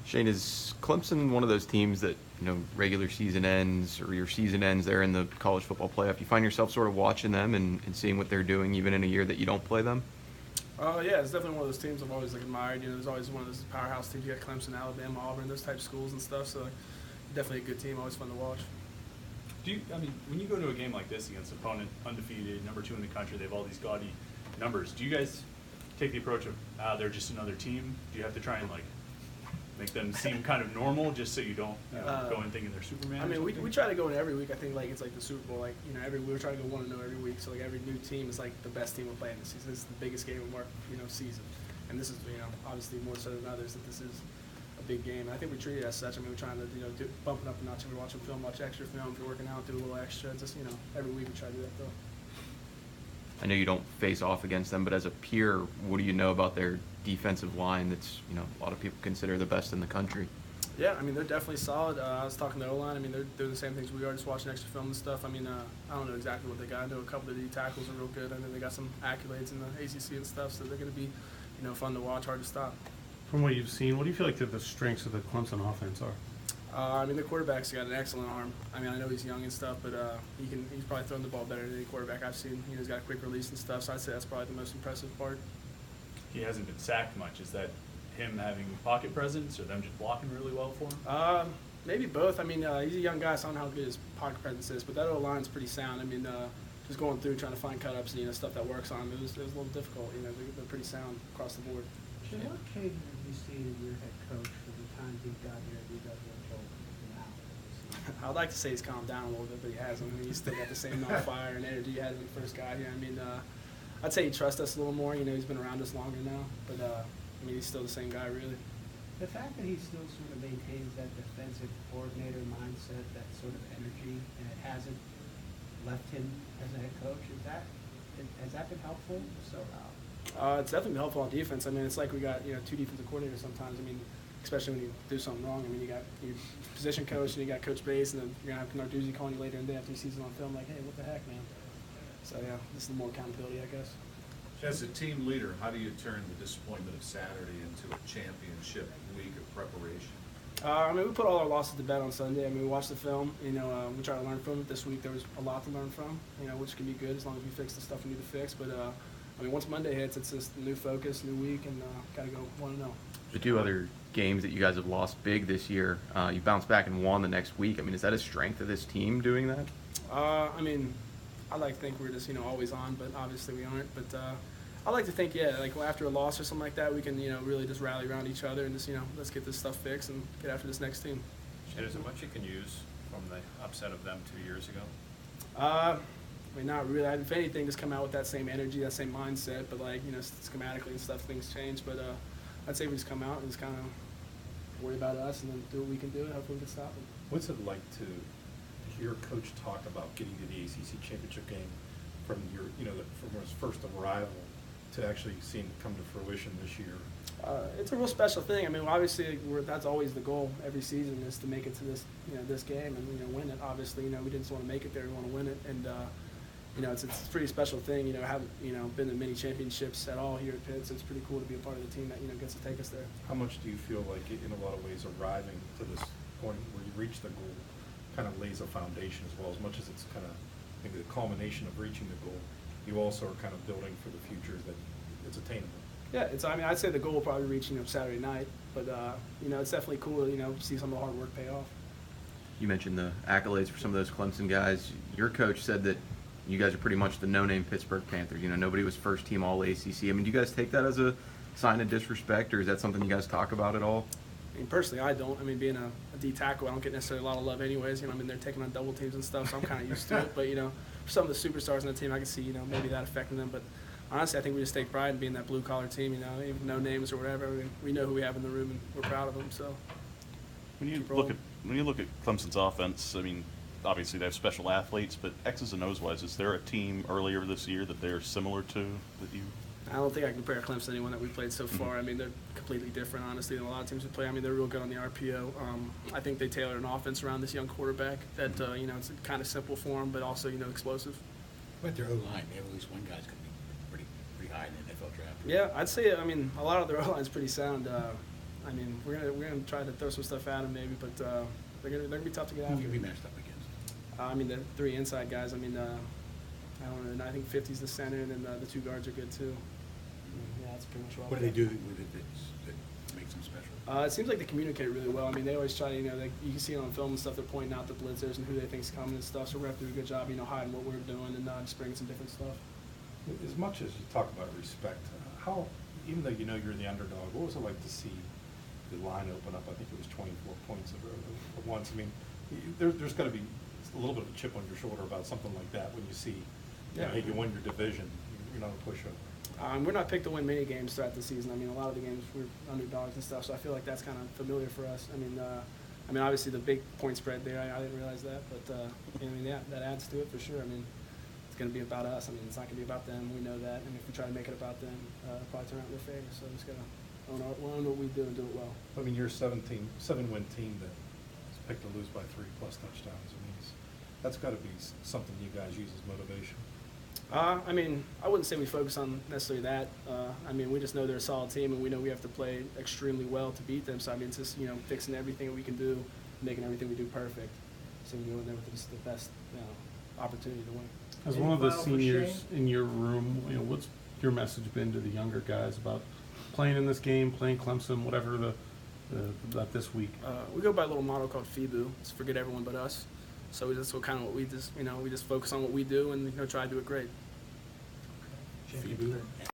Shane, is Clemson one of those teams that, regular season ends or your season ends there in the college football playoff? You find yourself sort of watching them and seeing what they're doing even in a year that you don't play them? Yeah, it's definitely one of those teams I've always admired. There's always one of those powerhouse teams. You got Clemson, Alabama, Auburn, those type of schools and stuff. So definitely a good team. Always fun to watch. When you go to a game like this against an opponent undefeated, number 2 in the country, they have all these gaudy numbers. Do you guys take the approach of they're just another team? Do you have to try and make them seem kind of normal just so you don't go in thinking they're Superman? We try to go in every week. I think it's like the Super Bowl. Every week we try to go 1-0 every week. So every new team is the best team we're playing this season. This is the biggest game of our season, and this is obviously more so than others that this is a big game. And I think we treat it as such. We're trying to bump it up a notch. We're watching film, watch extra film. If you're working out, do a little extra. Just every week we try to do that though. I know you don't face off against them, but as a peer, what do you know about their defensive line that's, a lot of people consider the best in the country? Yeah, they're definitely solid. I was talking to the O-line. They're doing the same things we are, just watching extra film and stuff. I don't know exactly what they got. I know a couple of the D tackles are real good. I know they got some accolades in the ACC and stuff, so they're going to be, fun to watch, hard to stop. From what you've seen, what do you feel like the strengths of the Clemson offense are? The quarterback's got an excellent arm. I know he's young and stuff, but he's probably throwing the ball better than any quarterback I've seen. He's got a quick release and stuff, so I'd say that's probably the most impressive part. He hasn't been sacked much. Is that him having pocket presence or them just blocking really well for him? Maybe both. He's a young guy, so I don't know how good his pocket presence is, but that O-line's pretty sound. Just going through trying to find cut-ups and stuff that works on him, it was a little difficult. They're pretty sound across the board. Jim, what cadence have you seen in your head coach from the time he got here and he does what I'd like to say he's calmed down a little bit, but he hasn't. He's still got the same fire and energy he had when he first got here. I'd say he trusts us a little more. He's been around us longer now, but he's still the same guy, really. The fact that he still sort of maintains that defensive coordinator mindset, that sort of energy, and it hasn't left him as a head coach, has that been helpful? So, it's definitely been helpful on defense. It's like we got 2 defensive coordinators sometimes. Especially when you do something wrong. You got your position coach and you got Coach Bass, and then you're going to have Narduzzi calling you later in the day after your season on film hey, what the heck, man? So, yeah, this is more accountability, I guess. As a team leader, how do you turn the disappointment of Saturday into a championship week of preparation? We put all our losses to bed on Sunday. We watched the film. We try to learn from it. This week there was a lot to learn from, which can be good as long as we fix the stuff we need to fix. But, once Monday hits, it's just a new focus, new week, and got to go 1-0. The 2 other games that you guys have lost big this year, you bounced back and won the next week. Is that a strength of this team doing that? I like to think we're just always on, but obviously we aren't. But I like to think after a loss or something like that, we can really just rally around each other and just let's get this stuff fixed and get after this next team. Shane, is there much you can use from the upset of them 2 years ago? Not really. If anything, just come out with that same energy, that same mindset. But schematically and stuff, things change. But I'd say we just come out and just kind of worry about us and then do what we can do and hopefully we can stop them. What's it like to hear Coach talk about getting to the ACC Championship Game from from his first arrival to actually seeing it come to fruition this year? It's a real special thing. Obviously, that's always the goal every season is to make it to this, this game and win it. Obviously, we didn't just want to make it there; we want to win it. And it's a pretty special thing. Haven't been to many championships at all here at Pitt, so it's pretty cool to be a part of the team that gets to take us there. How much do you feel like, in a lot of ways, arriving to this point where you reach the goal, kind of lays a foundation as well? As much as it's kind of maybe the culmination of reaching the goal, you also are kind of building for the future that it's attainable. Yeah, I'd say the goal will probably reach Saturday night, but it's definitely cool to see some of the hard work pay off. You mentioned the accolades for some of those Clemson guys. Your coach said that you guys are pretty much the no-name Pittsburgh Panthers. Nobody was first team all ACC. Do you guys take that as a sign of disrespect, or is that something you guys talk about at all? Personally, I don't. Being a D tackle, I don't get necessarily a lot of love anyways. They're taking on double teams and stuff, so I'm kind of used to it. But for some of the superstars on the team, I can see maybe that affecting them. But honestly, I think we just take pride in being that blue collar team. Even no names or whatever, we know who we have in the room, and we're proud of them. So when you look at Clemson's offense, obviously they have special athletes, but X's and O's wise, is there a team earlier this year that they're similar to that you? I don't think I can compare Clemson to anyone that we've played so far. They're completely different, honestly, than a lot of teams we play. They're real good on the RPO. I think they tailored an offense around this young quarterback that, it's kind of simple for him, but also, explosive. But their O-line, they have at least one guy's going to be pretty high in the NFL draft. Yeah, I'd say, a lot of their O-line's pretty sound. I mean, we're gonna try to throw some stuff at them maybe, but they're gonna be tough to get Who after. can be matched up against? I mean, the 3 inside guys. I mean, I don't know. I think 50's the center, and then the 2 guards are good too. Yeah, that's pretty much all. What do they do with it that makes them special? It seems like they communicate really well. I mean, they always try to, you know, you can see it on film and stuff. They're pointing out the blitzers and who they think's coming and stuff. So we're gonna have to do a good job, you know, hiding what we're doing and just bringing some different stuff. As much as you talk about respect, how, even though you know you're the underdog, what was it like to see the line open up? I think it was 24 points at once. I mean, there's got to be a little bit of a chip on your shoulder about something like that when you see, you know, hey, you won your division, you're not a pushover. We're not picked to win many games throughout the season. I mean, a lot of the games we're underdogs and stuff, so I feel like that's kind of familiar for us. I mean, obviously the big point spread there, I didn't realize that, but I mean, yeah, that adds to it for sure. I mean, it's going to be about us. I mean, it's not going to be about them. We know that, and if we try to make it about them, it'll probably turn out in their favor. So we just got to own what we do and do it well. I mean, you're a 7-win team that's picked to lose by 3+ touchdowns. I mean, that's got to be something you guys use as motivation. I mean, I wouldn't say we focus on necessarily that. I mean, we just know they're a solid team, and we know we have to play extremely well to beat them. So, I mean, it's just, you know, fixing everything we can do, making everything we do perfect. So we go in there with just the best, you know, opportunity to win. As one of the seniors in your room, you know, what's your message been to the younger guys about playing in this game, playing Clemson, whatever about this week? We go by a little motto called FIBU. It's forget everyone but us. So that's what kind of what we just, you know, we just focus on what we do and, you know, try to do it great. FIBU.